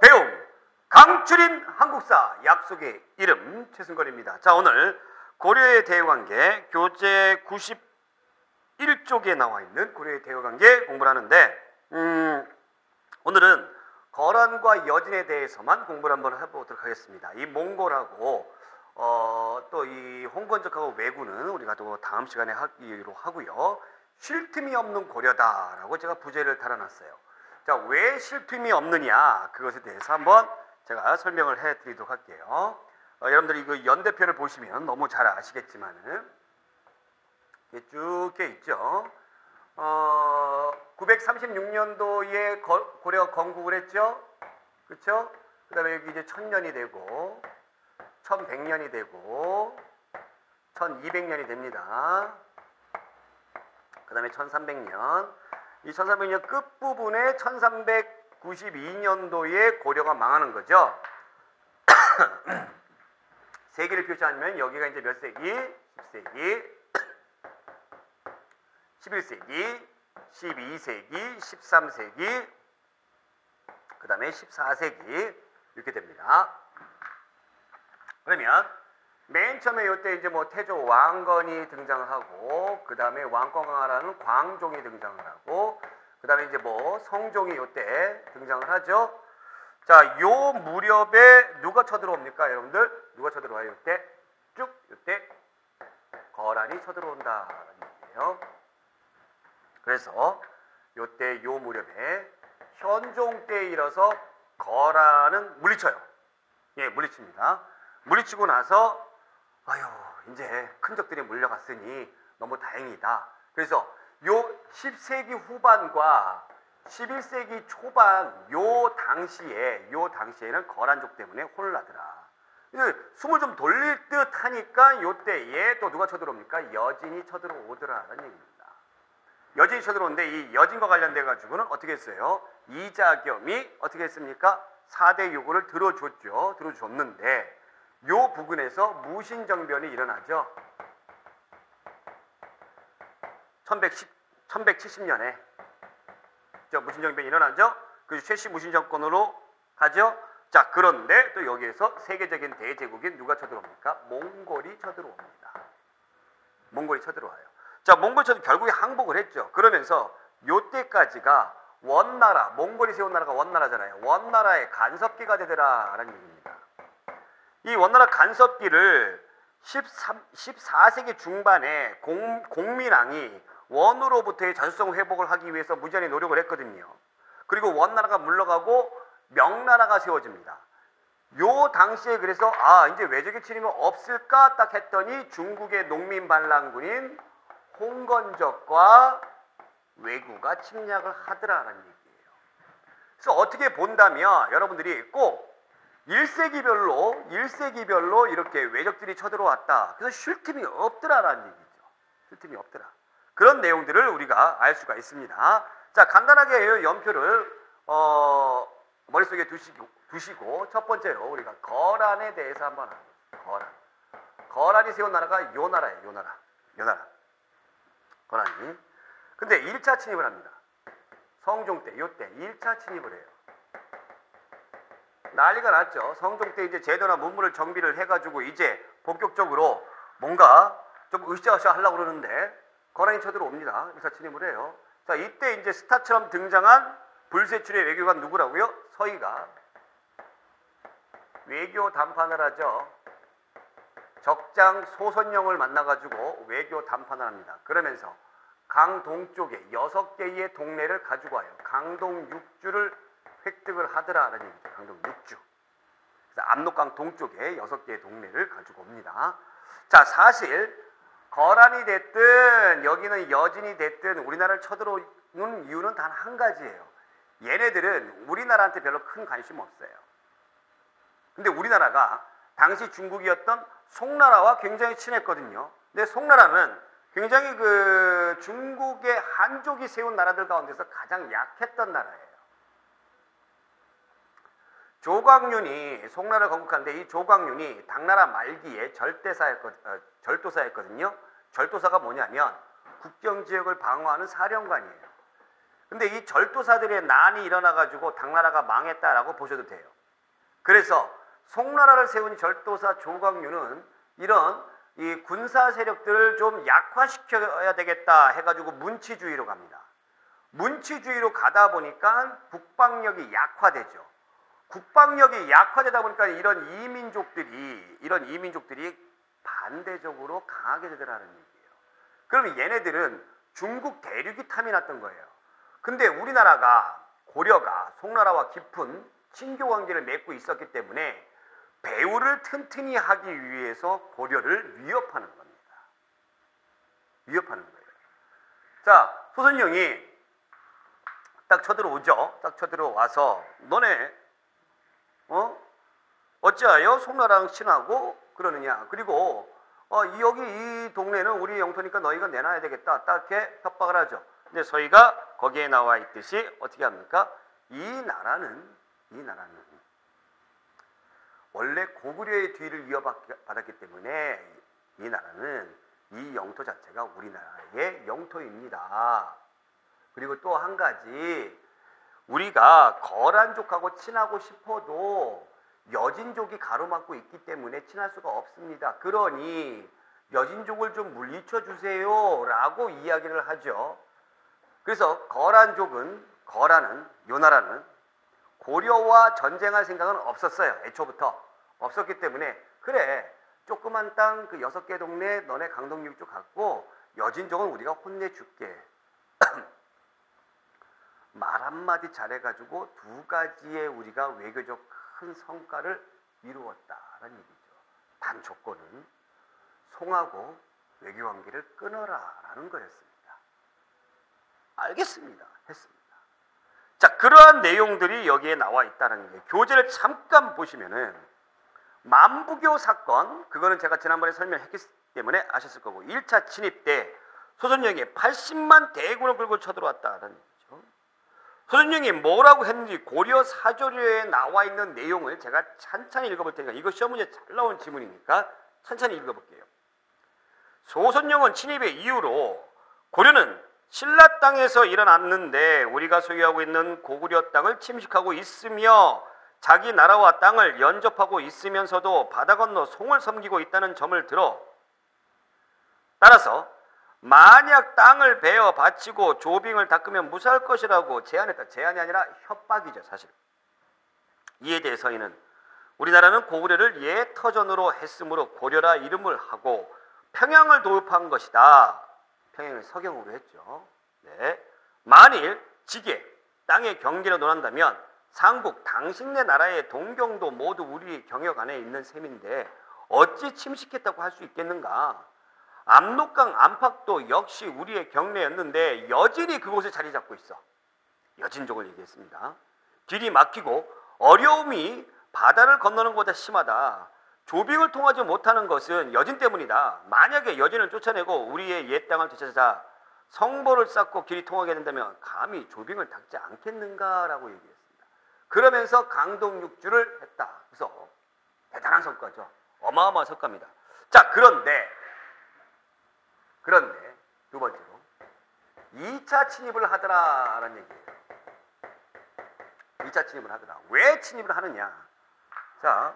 배움 강추린 한국사 약속의 이름 최승걸입니다. 자, 오늘 고려의 대외관계 교재 91쪽에 나와 있는 고려의 대외관계 공부를 하는데 오늘은 거란과 여진에 대해서만 공부를 한번 해보도록 하겠습니다. 이 몽골하고 또 이 홍건적하고 왜구는 우리가 또 다음 시간에 하기로 하고요. 쉴 틈이 없는 고려다라고 제가 부제를 달아놨어요. 자, 왜 쉴 틈이 없느냐, 그것에 대해서 한번 제가 설명을 해드리도록 할게요. 여러분들이 이거 연대표를 보시면 너무 잘 아시겠지만은 이게 쭉 돼 있죠. 936년도에 고려가 건국을 했죠. 그렇죠? 그 다음에 여기 이제 1000년이 되고 1100년이 되고 1200년이 됩니다. 그 다음에 1300년, 이 1300년 끝부분에 1392년도에 고려가 망하는 거죠. 세기를 표시하면 여기가 이제 몇 세기? 10세기, 11세기, 12세기, 13세기, 그 다음에 14세기 이렇게 됩니다. 그러면 맨 처음에 이때 이제 뭐 태조 왕건이 등장을 하고, 그 다음에 왕건강하라는 광종이 등장을 하고, 그 다음에 이제 뭐 성종이 이때 등장을 하죠. 자, 요 무렵에 누가 쳐들어옵니까, 여러분들? 누가 쳐들어와요? 이때 쭉 이때 거란이 쳐들어온다는 얘기예요. 그래서 요때 요 무렵에 현종 때에 이르러서 거란은 물리쳐요. 예, 물리칩니다. 물리치고 나서 아유, 이제 큰적들이 물려갔으니 너무 다행이다. 그래서 요 10세기 후반과 11세기 초반 요 당시에는 거란족 때문에 혼란하더라. 숨을 좀 돌릴 듯 하니까 요때에 또 누가 쳐들어옵니까? 여진이 쳐들어오더라라는 얘기입니다. 여진이 쳐들어오는데 이 여진과 관련돼 가지고는 어떻게 했어요? 이자겸이 어떻게 했습니까? 4대 요구를 들어줬죠. 들어줬는데 요 부근에서 무신정변이 일어나죠. 1170년에 무신정변이 일어나죠. 그 최씨 무신정권으로 가죠. 자, 그런데 또 여기에서 세계적인 대제국인 누가 쳐들어옵니까? 몽골이 쳐들어옵니다. 몽골이 쳐들어와요. 자, 몽골이 결국에 항복을 했죠. 그러면서 요때까지가 원나라, 몽골이 세운 나라가 원나라잖아요. 원나라의 간섭기가 되더라라는 얘기입니다. 이 원나라 간섭기를 14세기 중반에 공민왕이 원으로부터의 자주성 회복을 하기 위해서 무지한히 노력을 했거든요. 그리고 원나라가 물러가고 명나라가 세워집니다. 요 당시에 그래서 이제 외적의 침입은 없을까 딱 했더니 중국의 농민 반란군인 홍건적과 왜구가 침략을 하더라라는 얘기예요. 그래서 어떻게 본다면 여러분들이 꼭 1세기별로 이렇게 외적들이 쳐들어왔다. 그래서 쉴 틈이 없더라라는 얘기죠. 쉴 틈이 없더라. 그런 내용들을 우리가 알 수가 있습니다. 자, 간단하게 연표를 머릿속에 두시고 첫 번째로 우리가 거란에 대해서 한번 합니다. 거란이 세운 나라가 요 나라예요. 요 나라. 거란이. 근데 1차 침입을 합니다. 성종 때, 요때 1차 침입을 해요. 난리가 났죠. 성종 때 이제 제도나 문물을 정비를 해가지고 이제 본격적으로 뭔가 좀 으쌰으쌰 하려고 그러는데 거란이 쳐들어옵니다. 1차 침입을 해요. 자, 이때 이제 스타처럼 등장한 불세출의 외교관 누구라고요? 서희가 외교 담판을 하죠. 적장 소선영을 만나가지고 외교 담판을 합니다. 그러면서 강동쪽에 6개의 동네를 가지고 와요. 강동 6주를 획득을 하더라라는 얘기죠. 강동 6주. 그래서 압록강 동쪽에 6개의 동네를 가지고 옵니다. 자, 사실 거란이 됐든 여기는 여진이 됐든 우리나라를 쳐들어오는 이유는 단 한 가지예요. 얘네들은 우리나라한테 별로 큰 관심 없어요. 근데 우리나라가 당시 중국이었던 송나라와 굉장히 친했거든요. 근데 송나라는 굉장히 그 중국의 한족이 세운 나라들 가운데서 가장 약했던 나라예요. 조광윤이 송나라를 건국하는데 이 조광윤이 당나라 말기에 절도사였거든요. 절도사가 뭐냐면 국경지역을 방어하는 사령관이에요. 근데 이 절도사들의 난이 일어나가지고 당나라가 망했다라고 보셔도 돼요. 그래서 송나라를 세운 절도사 조광유는 이런 이 군사 세력들을 좀 약화시켜야 되겠다 해가지고 문치주의로 갑니다. 문치주의로 가다 보니까 국방력이 약화되죠. 국방력이 약화되다 보니까 이런 이민족들이 반대적으로 강하게 되더라는 얘기예요. 그러면 얘네들은 중국 대륙이 탐이 났던 거예요. 근데 우리나라가 고려가 송나라와 깊은 친교 관계를 맺고 있었기 때문에 배후를 튼튼히 하기 위해서 고려를 위협하는 겁니다. 위협하는 거예요. 자, 소선영이 딱 쳐들어오죠. 딱 쳐들어와서 너네 어찌하여 송나라랑 친하고 그러느냐. 그리고 여기 이 동네는 우리 영토니까 너희가 내놔야 되겠다. 딱 이렇게 협박을 하죠. 근데 저희가 거기에 나와 있듯이 어떻게 합니까? 이 나라는 원래 고구려의 뒤를 이어받았기 때문에 이 나라는 이 영토 자체가 우리나라의 영토입니다. 그리고 또 한 가지, 우리가 거란족하고 친하고 싶어도 여진족이 가로막고 있기 때문에 친할 수가 없습니다. 그러니 여진족을 좀 물리쳐 주세요 라고 이야기를 하죠. 그래서 요 나라는 고려와 전쟁할 생각은 없었어요. 애초부터 없었기 때문에 그래, 조그만 땅 그 6개 동네 너네 강동 6쪽 갖고 여진족은 우리가 혼내줄게. 말 한마디 잘해가지고 2가지의 우리가 외교적 큰 성과를 이루었다라는 얘기죠. 단 조건은 송하고 외교관계를 끊어라라는 거였습니다. 알겠습니다. 했습니다. 자, 그러한 내용들이 여기에 나와 있다는 게, 교재를 잠깐 보시면은 만부교 사건, 그거는 제가 지난번에 설명했기 때문에 아셨을 거고, 1차 침입 때 소선영이 80만 대군을 끌고 쳐들어왔다는 얘기죠. 소선영이 뭐라고 했는지 고려 사조류에 나와 있는 내용을 제가 찬찬히 읽어볼 테니까, 이거 시험 문제 잘 나온 지문이니까 찬찬히 읽어볼게요. 소선영은 침입의 이유로 고려는 신라 땅에서 일어났는데 우리가 소유하고 있는 고구려 땅을 침식하고 있으며 자기 나라와 땅을 연접하고 있으면서도 바다 건너 송을 섬기고 있다는 점을 들어, 따라서 만약 땅을 베어 바치고 조빙을 닦으면 무사할 것이라고 제안했다. 제안이 아니라 협박이죠, 사실. 이에 대해서 이는 우리나라는 고구려를 예터전으로 했으므로 고려라 이름을 하고 평양을 도읍한 것이다. 평양을 서경으로 했죠. 네. 만일 지게 땅의 경계로 논한다면 삼국 당신네 나라의 동경도 모두 우리 경역 안에 있는 셈인데 어찌 침식했다고 할 수 있겠는가? 압록강 안팎도 역시 우리의 경내였는데 여진이 그곳에 자리 잡고 있어. 여진족을 얘기했습니다. 길이 막히고 어려움이 바다를 건너는 것보다 심하다. 조빙을 통하지 못하는 것은 여진 때문이다. 만약에 여진을 쫓아내고 우리의 옛 땅을 되찾아 성보를 쌓고 길이 통하게 된다면 감히 조빙을 닦지 않겠는가라고 얘기했습니다. 그러면서 강동육주를 했다. 그래서 대단한 성과죠. 어마어마한 성과입니다. 자, 그런데 두 번째로 2차 침입을 하더라라는 얘기예요. 2차 침입을 하더라. 왜 침입을 하느냐? 자,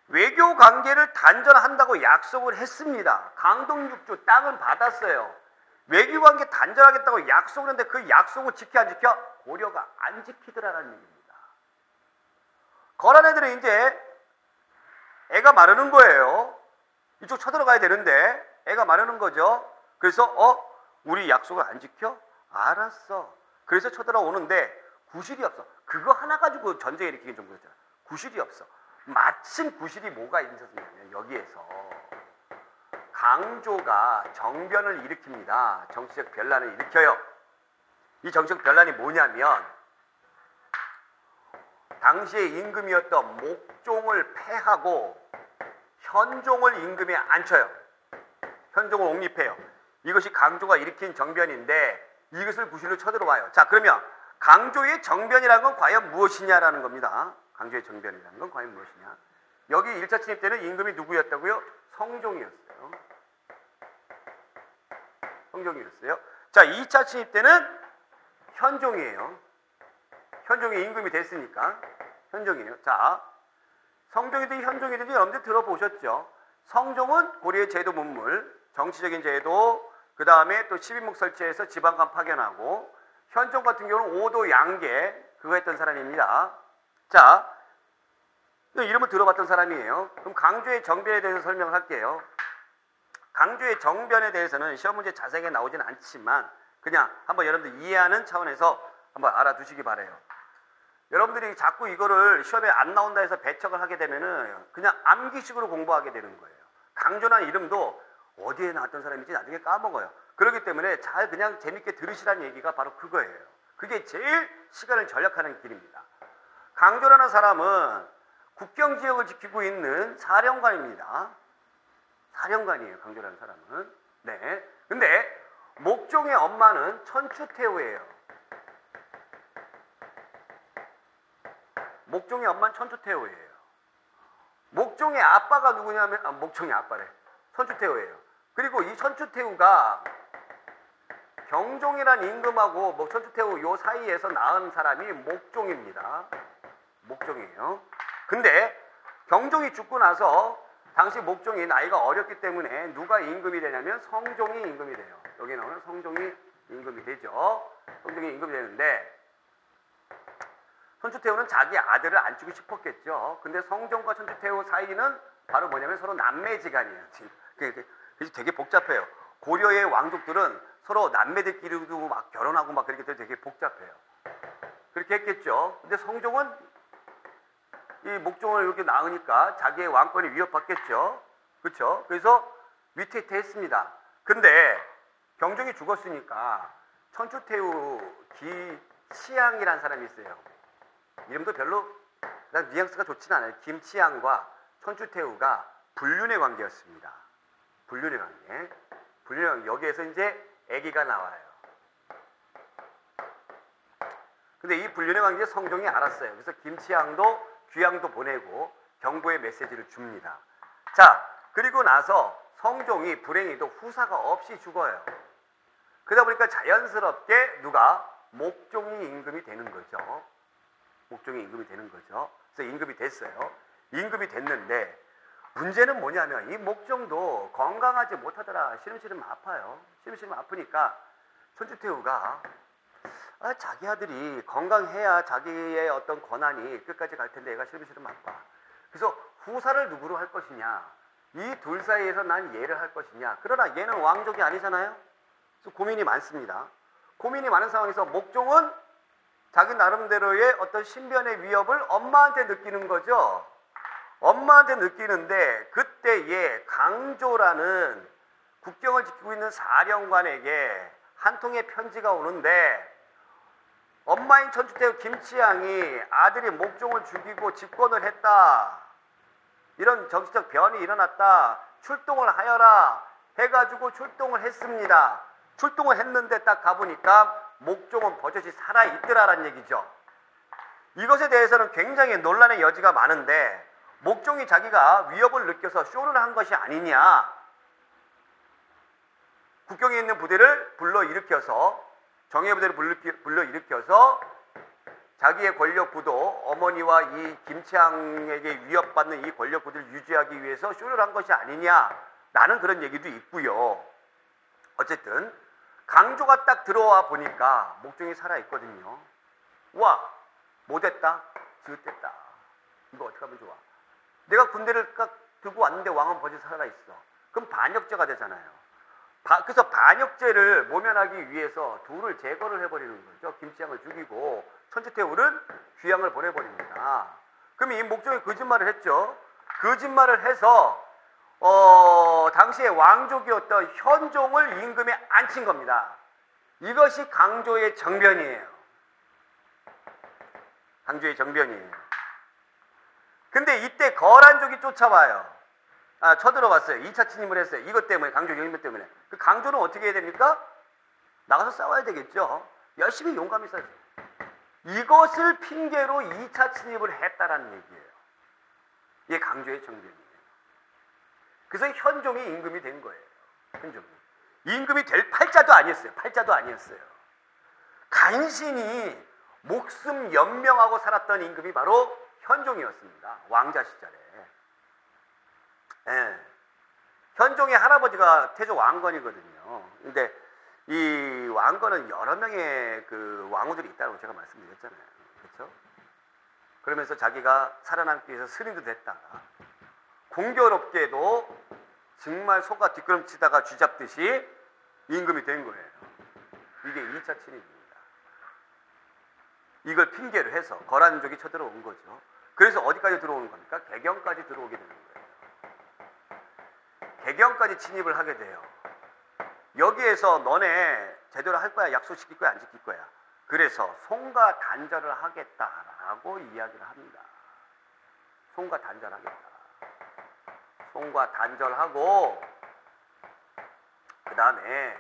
외교 관계를 단절한다고 약속을 했습니다. 강동육주 땅은 받았어요. 외교 관계 단절하겠다고 약속을 했는데 그 약속을 지켜 안 지켜? 고려가 안 지키더라라는 얘기입니다. 거란 애들은 이제 애가 마르는 거예요. 이쪽 쳐들어가야 되는데 애가 마르는 거죠. 그래서 우리 약속을 안 지켜? 알았어. 그래서 쳐들어오는데 구실이 없어. 그거 하나 가지고 전쟁 일으키긴 좀 그렇잖아. 구실이 없어. 마침 구실이 뭐가 있었냐면 여기에서 강조가 정변을 일으킵니다. 정치적 변란을 일으켜요. 이 정치적 변란이 뭐냐면 당시의 임금이었던 목종을 폐하고 현종을 임금에 앉혀요. 현종을 옹립해요. 이것이 강조가 일으킨 정변인데 이것을 구실로 쳐들어와요. 자, 그러면 강조의 정변이라는 건 과연 무엇이냐라는 겁니다. 강조의 정변이라는 건 과연 무엇이냐? 여기 1차 침입 때는 임금이 누구였다고요? 성종이었어요. 성종이었어요. 자, 2차 침입 때는 현종이에요. 현종이 임금이 됐으니까 현종이에요. 자, 성종이든지 현종이든지 여러분들 들어보셨죠? 성종은 고려의 제도 문물, 정치적인 제도, 그 다음에 또 12목 설치해서 지방간 파견하고, 현종 같은 경우는 오도 양계 그거 했던 사람입니다. 자, 이름을 들어봤던 사람이에요. 그럼 강조의 정변에 대해서 설명을 할게요. 강조의 정변에 대해서는 시험 문제 자세하게 나오진 않지만 그냥 한번 여러분들 이해하는 차원에서 한번 알아두시기 바라요. 여러분들이 자꾸 이거를 시험에 안 나온다 해서 배척을 하게 되면은 그냥 암기식으로 공부하게 되는 거예요. 강조라는 이름도 어디에 나왔던 사람인지 나중에 까먹어요. 그렇기 때문에 잘 그냥 재밌게 들으시라는 얘기가 바로 그거예요. 그게 제일 시간을 절약하는 길입니다. 강조라는 사람은 국경지역을 지키고 있는 사령관입니다. 사령관이에요, 강조라는 사람은. 네. 근데 목종의 엄마는 천추태후예요. 목종의 엄마는 천추태후예요. 목종의 아빠가 누구냐면, 목종의 아빠래. 천추태후예요. 그리고 이 천추태후가 경종이란 임금하고 천추태후 요 사이에서 낳은 사람이 목종입니다. 목종이에요. 근데 경종이 죽고 나서 당시 목종이 나이가 어렸기 때문에 누가 임금이 되냐면 성종이 임금이 돼요. 여기 나오는 성종이 임금이 되죠. 성종이 임금이 되는데 천추태후는 자기 아들을 안 주고 싶었겠죠. 근데 성종과 천추태후 사이는 바로 뭐냐면 서로 남매지간이에요. 그래서 되게 복잡해요. 고려의 왕족들은 서로 남매들끼리도 막 결혼하고 막 그렇게 되게 복잡해요. 그렇게 했겠죠. 근데 성종은 이 목종을 이렇게 낳으니까 자기의 왕권이 위협받겠죠. 그렇죠? 그래서 위태했습니다. 근데 경종이 죽었으니까 천추태후 기치양이라는 사람이 있어요. 이름도 별로 뉘앙스가 좋지는 않아요. 김치양과 천추태후가 불륜의 관계였습니다. 불륜의 관계. 불륜의 관계. 여기에서 이제 아기가 나와요. 근데 이 불륜의 관계 성종이 알았어요. 그래서 김치양도 귀양도 보내고 경고의 메시지를 줍니다. 자, 그리고 나서 성종이 불행히도 후사가 없이 죽어요. 그러다 보니까 자연스럽게 누가 목종이 임금이 되는 거죠. 목종이 임금이 되는 거죠. 그래서 임금이 됐어요. 임금이 됐는데 문제는 뭐냐면 이 목종도 건강하지 못하더라. 시름시름 아파요. 시름시름 아프니까 천추태후가 자기 아들이 건강해야 자기의 어떤 권한이 끝까지 갈 텐데 얘가 시름시름 아파. 그래서 후사를 누구로 할 것이냐. 이 둘 사이에서 난 얘를 할 것이냐. 그러나 얘는 왕족이 아니잖아요. 그래서 고민이 많습니다. 고민이 많은 상황에서 목종은 자기 나름대로의 어떤 신변의 위협을 엄마한테 느끼는 거죠. 엄마한테 느끼는데 그때 얘 강조라는 국경을 지키고 있는 사령관에게 한 통의 편지가 오는데 엄마인 천추태후 김치양이 아들이 목종을 죽이고 집권을 했다. 이런 정치적 변이 일어났다. 출동을 하여라. 해가지고 출동을 했습니다. 출동을 했는데 딱 가보니까 목종은 버젓이 살아있더라라는 얘기죠. 이것에 대해서는 굉장히 논란의 여지가 많은데 목종이 자기가 위협을 느껴서 쇼를 한 것이 아니냐. 국경에 있는 부대를 불러일으켜서 정예 부대를 불러일으켜서 자기의 권력구도 어머니와 이 김치양에게 위협받는 이 권력구도를 유지하기 위해서 쇼를 한 것이 아니냐라는 그런 얘기도 있고요. 어쨌든 강조가 딱 들어와 보니까 목종이 살아있거든요. 와, 못했다. 지읒됐다. 이거 어떻게 하면 좋아. 내가 군대를 딱 들고 왔는데 왕은 버젓이 살아있어. 그럼 반역죄가 되잖아요. 그래서 반역죄를 모면하기 위해서 둘을 제거를 해버리는 거죠. 김치양을 죽이고 천추태후를 귀양을 보내버립니다. 그럼 이 목종이 거짓말을 했죠. 거짓말을 해서 당시에 왕족이었던 현종을 임금에 앉힌 겁니다. 이것이 강조의 정변이에요. 강조의 정변이에요. 근데 이때 거란족이 쫓아와요. 쳐들어왔어요. 2차 침입을 했어요. 이것 때문에, 강조 임금 때문에. 그 강조는 어떻게 해야 됩니까? 나가서 싸워야 되겠죠. 열심히 용감히 싸워요. 이것을 핑계로 2차 침입을 했다라는 얘기예요. 이게 강조의 정변이에요. 그래서 현종이 임금이 된 거예요. 현종이. 임금이 될 팔자도 아니었어요. 팔자도 아니었어요. 간신히 목숨 연명하고 살았던 임금이 바로 현종이었습니다. 왕자 시절에. 예. 현종의 할아버지가 태조 왕건이거든요. 근데 이 왕건은 여러 명의 그 왕후들이 있다고 제가 말씀드렸잖아요. 그렇죠? 그러면서 자기가 살아남기 위해서 스님도 됐다가 공교롭게도 정말 소가 뒷걸음치다가 쥐잡듯이 임금이 된 거예요. 이게 2차 침입입니다. 이걸 핑계로 해서 거란족이 쳐들어온 거죠. 그래서 어디까지 들어오는 겁니까? 개경까지 들어오게 되는 거예요. 개경까지 침입을 하게 돼요. 여기에서 너네 제대로 할 거야? 약속시킬 거야? 안 지킬 거야? 그래서 송가 단절을 하겠다라고 이야기를 합니다. 송가 단절하겠다. 송가 단절하고 그 다음에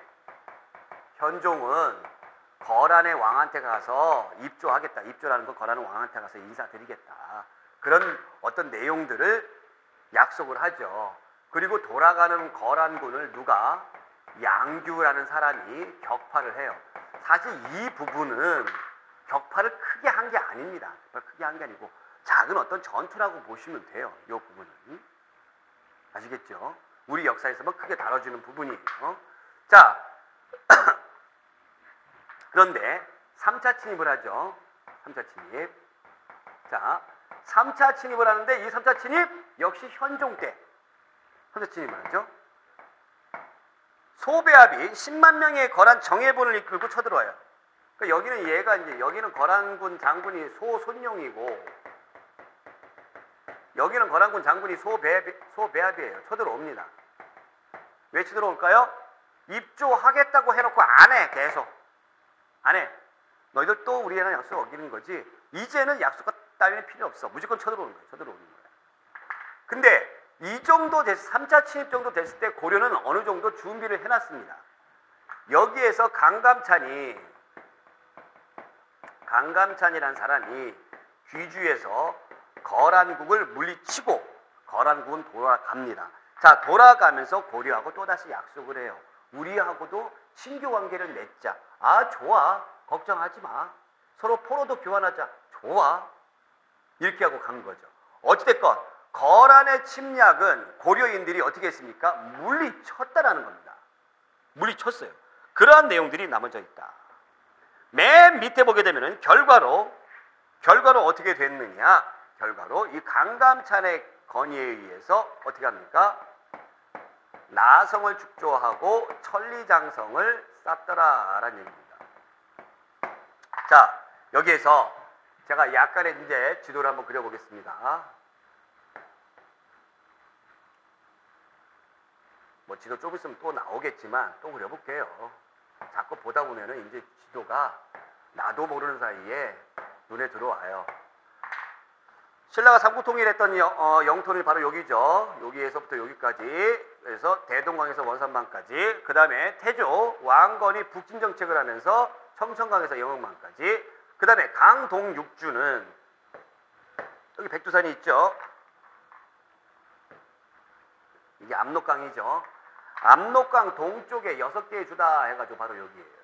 현종은 거란의 왕한테 가서 입조하겠다. 입조라는 건 거란의 왕한테 가서 인사드리겠다. 그런 어떤 내용들을 약속을 하죠. 그리고 돌아가는 거란군을 누가? 양규라는 사람이 격파를 해요. 사실 이 부분은 격파를 크게 한 게 아닙니다. 크게 한 게 아니고 작은 어떤 전투라고 보시면 돼요. 이 부분은. 아시겠죠? 우리 역사에서만 크게 다뤄지는 부분이에요. 자, 그런데 3차 침입을 하죠. 3차 침입. 자, 3차 침입을 하는데 이 3차 침입 역시 현종 때 3차 침입을 하죠. 소배합이 10만 명의 거란 정예본을 이끌고 쳐들어와요. 그러니까 여기는 얘가 이제 여기는 거란군 장군이 소손용이고 여기는 거란군 장군이 소배합이에요. 쳐들어옵니다. 왜 쳐들어올까요? 입조하겠다고 해놓고 안 해. 계속 안 해. 너희들 또 우리랑 약속 어기는 거지. 이제는 약속 따위는 필요 없어. 무조건 쳐들어오는 거예요. 쳐들어오는 거예요. 근데 이 정도 3차 침입 정도 됐을 때 고려는 어느 정도 준비를 해놨습니다. 여기에서 강감찬이라는 사람이 귀주에서 거란국을 물리치고 거란국은 돌아갑니다. 자, 돌아가면서 고려하고 또다시 약속을 해요. 우리하고도 친교 관계를 맺자. 아, 좋아. 걱정하지 마. 서로 포로도 교환하자. 좋아. 이렇게 하고 간 거죠. 어찌됐건 거란의 침략은 고려인들이 어떻게 했습니까? 물리쳤다라는 겁니다. 물리쳤어요. 그러한 내용들이 남아져 있다. 맨 밑에 보게 되면 결과로 어떻게 됐느냐? 결과로 이 강감찬의 건의에 의해서 어떻게 합니까? 나성을 축조하고 천리장성을 쌓더라라는 얘기입니다. 자, 여기에서 제가 약간의 이제 지도를 한번 그려보겠습니다. 뭐 지도 좀 있으면 또 나오겠지만 또 그려볼게요. 자꾸 보다 보면은 이제 지도가 나도 모르는 사이에 눈에 들어와요. 신라가 삼국통일했던 영토는 바로 여기죠. 여기에서부터 여기까지, 그래서 대동강에서 원산방까지, 그 다음에 태조 왕건이 북진 정책을 하면서 청천강에서 영흥만까지, 그 다음에 강동육주는 여기 백두산이 있죠. 이게 압록강이죠. 압록강 동쪽에 6개의 주다 해가지고 바로 여기에요.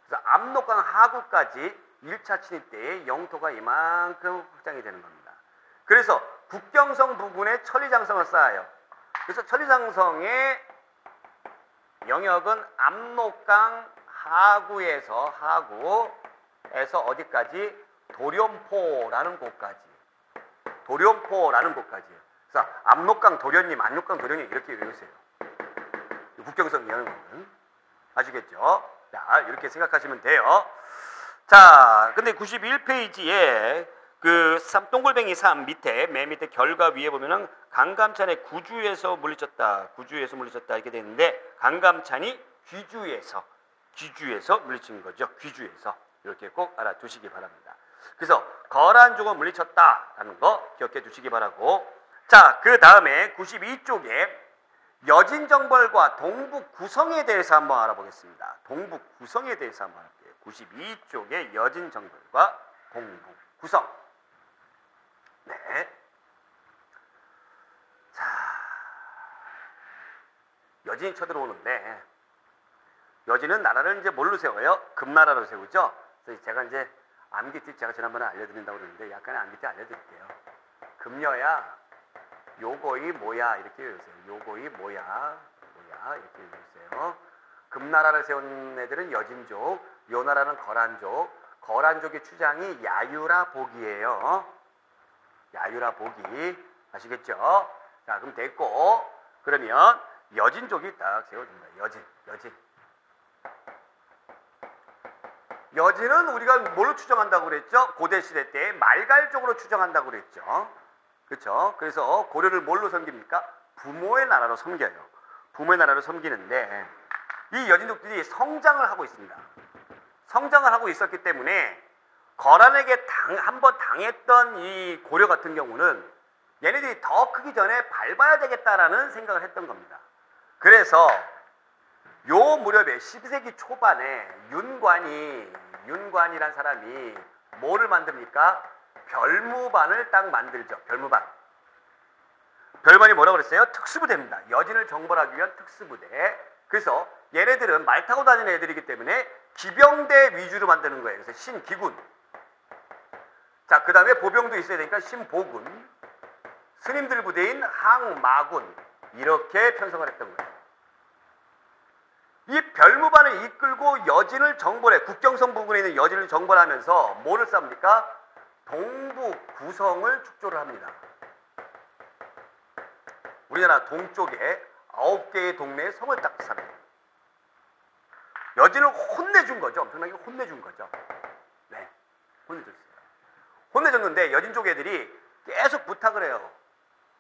그래서 압록강 하구까지 1차 침입 때의 영토가 이만큼 확장이 되는 겁니다. 그래서 국경성 부근에 천리장성을 쌓아요. 그래서 천리장성의 영역은 압록강 하구에서 어디까지? 도련포라는 곳까지. 그래서 압록강 도련님, 압록강 도련님 이렇게 외우세요. 국경성 영역은. 아시겠죠? 자, 이렇게 생각하시면 돼요. 자, 근데 91페이지에 그 동글뱅이 3 밑에, 맨 밑에 결과 위에 보면은 강감찬의 구주에서 물리쳤다 이렇게 되는데, 강감찬이 귀주에서 물리친 거죠. 귀주에서. 이렇게 꼭 알아두시기 바랍니다. 그래서 거란족은 물리쳤다라는 거 기억해 두시기 바라고. 자, 그 다음에 92쪽에 여진정벌과 동북 구성에 대해서 한번 알아보겠습니다. 동북 구성에 대해서 한번 할게요. 92쪽에 여진정벌과 동북 구성. 네. 자, 여진이 쳐들어오는데, 여진은 나라를 이제 뭘로 세워요? 금나라로 세우죠. 그래서 제가 이제 암기티 제가 지난번에 알려드린다고 그랬는데 약간의 암기티 알려드릴게요. 금여야 요거이 뭐야 이렇게 외우세요. 요거이 뭐야 이렇게 외우세요. 금나라를 세운 애들은 여진족, 요 나라는 거란족. 거란족의 추장이 야유라복이에요. 야유라복이 아시겠죠? 자, 그럼 됐고, 그러면 여진족이 딱 세워집니다. 여진은 우리가 뭘로 추정한다고 그랬죠? 고대시대 때 말갈족으로 추정한다고 그랬죠. 그렇죠? 그래서 고려를 뭘로 섬깁니까? 부모의 나라로 섬겨요. 부모의 나라로 섬기는데 이 여진족들이 성장을 하고 있습니다. 성장을 하고 있었기 때문에 거란에게 한번 당했던 이 고려 같은 경우는 얘네들이 더 크기 전에 밟아야 되겠다라는 생각을 했던 겁니다. 그래서 요 무렵에 12세기 초반에 윤관이란 사람이 뭐를 만듭니까? 별무반을 딱 만들죠. 별무반이 뭐라고 그랬어요? 특수부대입니다. 여진을 정벌하기 위한 특수부대. 그래서 얘네들은 말 타고 다니는 애들이기 때문에 기병대 위주로 만드는 거예요. 그래서 신기군. 자, 그 다음에 보병도 있어야 되니까 신보군. 스님들 부대인 항마군. 이렇게 편성을 했던 거예요. 이 별무반을 이끌고 여진을 정벌해, 국경선 부근에 있는 여진을 정벌하면서 뭐를 쌓습니까? 동북 구성을 축조를 합니다. 우리나라 동쪽에 9개의 동네의 성을 딱 삽니다. 여진을 혼내준 거죠. 엄청나게 혼내준 거죠. 네, 혼내줬어요. 혼내줬는데 여진족 애들이 계속 부탁을 해요.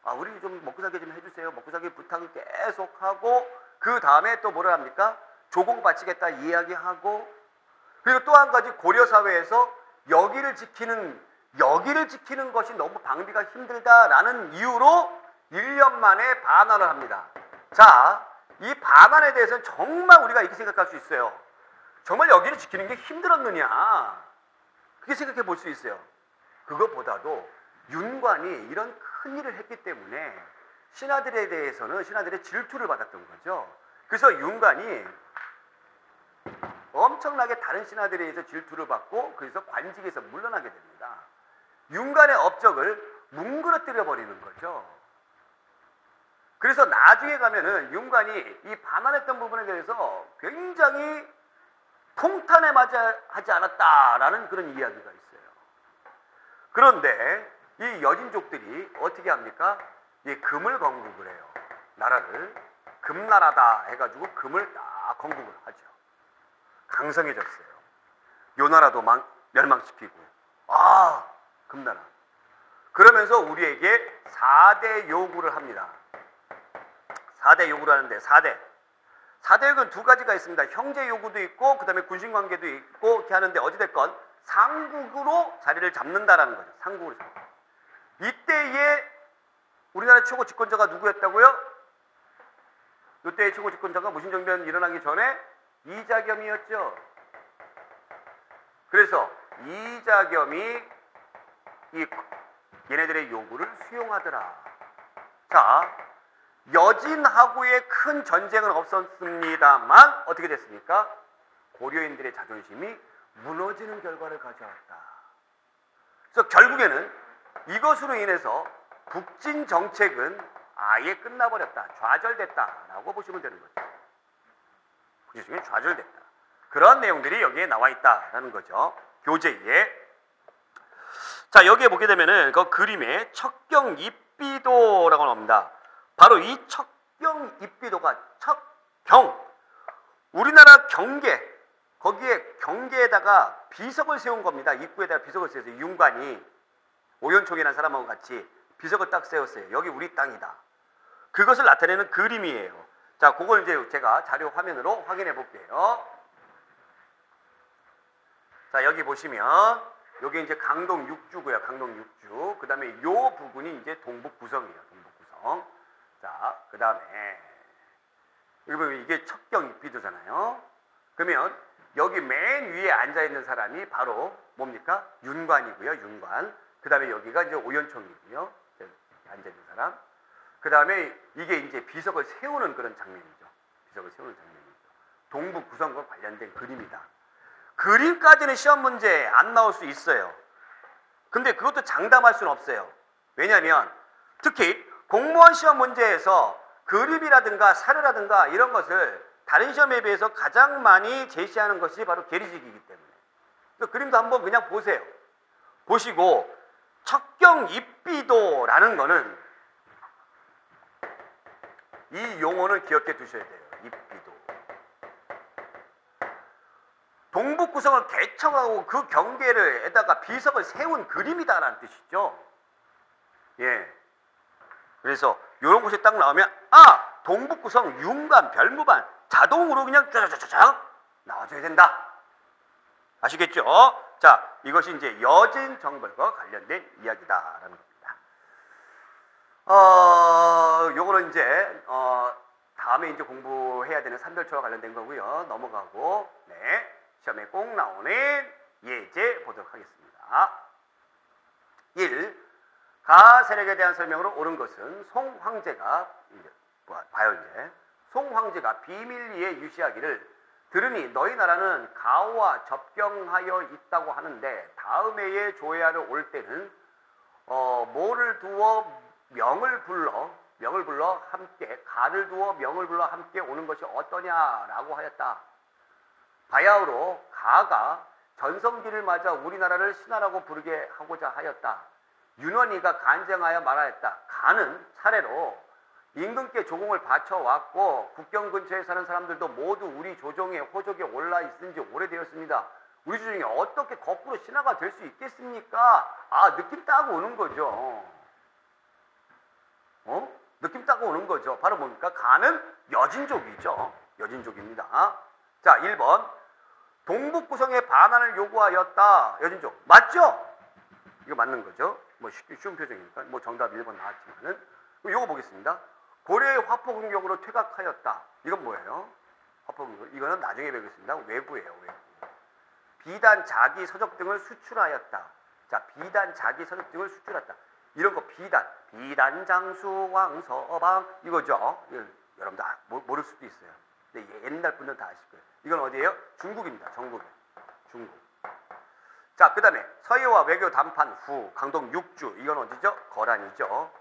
아, 우리 좀 먹고 살게 좀 해주세요. 먹고 살게 부탁을 계속 하고 그 다음에 또 뭐를 합니까? 조공 바치겠다 이야기하고 그리고 또 한 가지 고려 사회에서 여기를 지키는 것이 너무 방비가 힘들다라는 이유로 1년 만에 반환을 합니다. 자, 이 반환에 대해서는 정말 우리가 이렇게 생각할 수 있어요. 정말 여기를 지키는 게 힘들었느냐? 그렇게 생각해 볼 수 있어요. 그것보다도 윤관이 이런 큰 일을 했기 때문에 신하들에 대해서는 신하들의 질투를 받았던 거죠. 그래서 윤관이 엄청나게 다른 신하들에 의해서 질투를 받고 그래서 관직에서 물러나게 됩니다. 윤관의 업적을 뭉그러뜨려 버리는 거죠. 그래서 나중에 가면은 윤관이 이 반환했던 부분에 대해서 굉장히 통탄에 맞아 하지 않았다라는 그런 이야기가 있어요. 그런데 이 여진족들이 어떻게 합니까? 이 금을 건국을 해요. 나라를 금나라다 해가지고 금을 딱 건국을 하죠. 강성해졌어요. 요 나라도 멸망시키고 금나라. 그러면서 우리에게 4대 요구를 합니다. 4대 요구를 하는데 4대 요구는 두 가지가 있습니다. 형제 요구도 있고 그 다음에 군신관계도 있고 이렇게 하는데 어찌됐건 상국으로 자리를 잡는다라는 거죠. 상국으로 잡는다. 이때의 우리나라 최고 집권자가 누구였다고요? 이때의 최고 집권자가 무신정변 일어나기 전에 이자겸이었죠. 그래서 이자겸이 얘네들의 요구를 수용하더라. 자, 여진하고의 큰 전쟁은 없었습니다만 어떻게 됐습니까? 고려인들의 자존심이 무너지는 결과를 가져왔다. 그래서 결국에는 이것으로 인해서 북진 정책은 아예 끝나버렸다. 좌절됐다라고 보시면 되는 거죠. 북진정책이 좌절됐다. 그런 내용들이 여기에 나와 있다라는 거죠. 교재에. 자, 여기에 보게 되면은 그 그림에 척경입비도라고 나옵니다. 바로 이 척경입비도가 우리나라 경계, 거기에 경계에다가 비석을 세운 겁니다. 입구에다가 비석을 세워서 윤관이 오연총이라는 사람하고 같이 비석을 딱 세웠어요. 여기 우리 땅이다. 그것을 나타내는 그림이에요. 자, 그걸 이제 제가 자료 화면으로 확인해 볼게요. 자, 여기 보시면 여기 이제 강동 6주고요. 강동 6주. 그 다음에 요 부분이 이제 동북구성이에요. 동북구성. 자, 그 다음에 여기 보면 이게 척경입비도잖아요. 그러면 여기 맨 위에 앉아 있는 사람이 바로 뭡니까? 윤관이고요. 윤관. 그 다음에 여기가 이제 오연총이고요. 앉아 있는 사람. 그 다음에 이게 이제 비석을 세우는 그런 장면이죠. 비석을 세우는 장면이죠. 동북구성과 관련된 그림이다. 그림까지는 시험 문제에 안 나올 수 있어요. 근데 그것도 장담할 수는 없어요. 왜냐하면 특히 공무원 시험 문제에서 그림이라든가 사료라든가 이런 것을 다른 시험에 비해서 가장 많이 제시하는 것이 바로 계리식이기 때문에. 그래서 그림도 한번 그냥 보세요. 보시고 척경 입비도라는 거는 이 용어를 기억해 두셔야 돼요. 입비도. 동북구성을 개척하고 그 경계를에다가 비석을 세운 그림이다라는 뜻이죠. 예. 그래서 이런 것이 딱 나오면 동북구성 윤관 별무반 자동으로 그냥 쫙쫙쫙 나와줘야 된다. 아시겠죠? 자, 이것이 이제 여진 정벌과 관련된 이야기다라는 겁니다. 요거는 이제 다음에 이제 공부해야 되는 산별초와 관련된 거고요. 넘어가고 시험에 꼭 나오는 예제 보도록 하겠습니다. 1. 가 세력에 대한 설명으로 옳은 것은 송황제가 봐요 이제. 송황제가 비밀리에 유시하기를 들으니 너희 나라는 가오와 접경하여 있다고 하는데 다음 해에 조회하러 올 때는 모를 두어 명을 불러 함께 가를 두어 명을 불러 함께 오는 것이 어떠냐라고 하였다. 바야흐로 가가 전성기를 맞아 우리나라를 신하라고 부르게 하고자 하였다. 윤원이가 간쟁하여 말하였다. 가는 차례로 임금께 조공을 바쳐왔고 국경 근처에 사는 사람들도 모두 우리 조정에 호족에 올라 있은 지 오래되었습니다. 우리 조정이 어떻게 거꾸로 신하가 될 수 있겠습니까? 느낌 따고 오는 거죠. 느낌 따고 오는 거죠. 바로 뭡니까? 가는 여진족이죠. 여진족입니다. 자, 1번. 동북구성에 반환을 요구하였다. 여진족. 맞죠? 이거 맞는 거죠. 뭐 쉬운 표정이니까. 뭐 정답 1번 나왔지만은. 이거 보겠습니다. 고려의 화포 공격으로 퇴각하였다. 이건 뭐예요? 화포 공격. 이거는 나중에 배우겠습니다. 외구예요. 외구. 비단 자기 서적 등을 수출하였다. 자, 비단 자기 서적 등을 수출했다. 이런 거 비단 장수 왕서방 이거죠. 여러분들 모를 수도 있어요. 근데 옛날 분들 다 아실 거예요. 이건 어디예요? 중국입니다. 중국. 자, 그 다음에 서해와 외교 담판 후 강동 6주. 이건 어디죠? 거란이죠.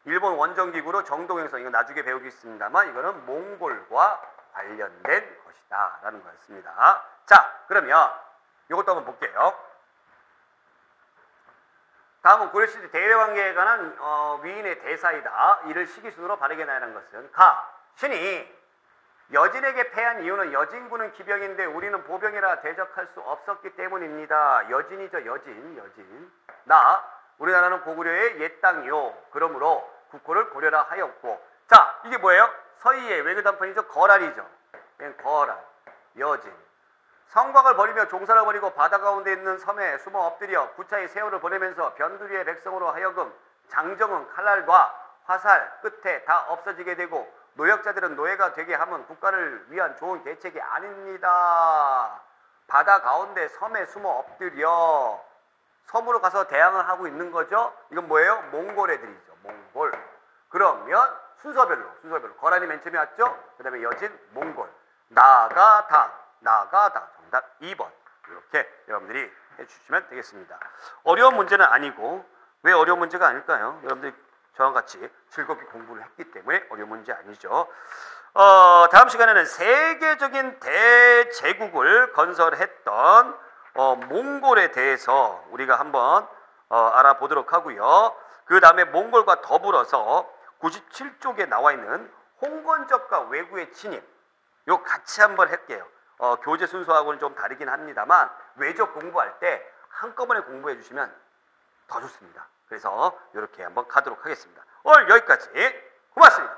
일본 원정기구로 정동행성. 이건 나중에 배우겠습니다만 이거는 몽골과 관련된 것이다 라는 거였습니다. 자, 그러면 이것도 한번 볼게요. 다음은 고려시대 대외관계에 관한 위인의 대사이다. 이를 시기순으로 바르게 나열한 것은 신이 여진에게 패한 이유는 여진군은 기병인데 우리는 보병이라 대적할 수 없었기 때문입니다. 여진이죠. 여진. 우리나라는 고구려의 옛 땅이요. 그러므로 국호를 고려라 하였고. 자, 이게 뭐예요? 서희의 외교담판이죠. 거란이죠. 거란, 여진. 성곽을 버리며 종사를 버리고 바다 가운데 있는 섬에 숨어 엎드려 구차히 세월을 보내면서 변두리의 백성으로 하여금 장정은 칼날과 화살 끝에 다 없어지게 되고 노역자들은 노예가 되게 하면 국가를 위한 좋은 계책이 아닙니다. 바다 가운데 섬에 숨어 엎드려 섬으로 가서 대항을 하고 있는 거죠. 이건 뭐예요? 몽골 애들이죠. 몽골. 그러면 순서별로 거란이 맨 처음에 왔죠. 그 다음에 여진, 몽골. 나가다. 정답 2번. 이렇게 여러분들이 해주시면 되겠습니다. 어려운 문제는 아니고 왜 어려운 문제가 아닐까요? 여러분들이 저와 같이 즐겁게 공부를 했기 때문에 어려운 문제 아니죠. 다음 시간에는 세계적인 대제국을 건설했던 몽골에 대해서 우리가 한번 알아보도록 하고요. 그 다음에 몽골과 더불어서 97쪽에 나와 있는 홍건적과 왜구의 진입 요 같이 한번 할게요. 교재 순서하고는 좀 다르긴 합니다만 외적 공부할 때 한꺼번에 공부해 주시면 더 좋습니다. 그래서 이렇게 한번 가도록 하겠습니다. 오늘 여기까지 고맙습니다.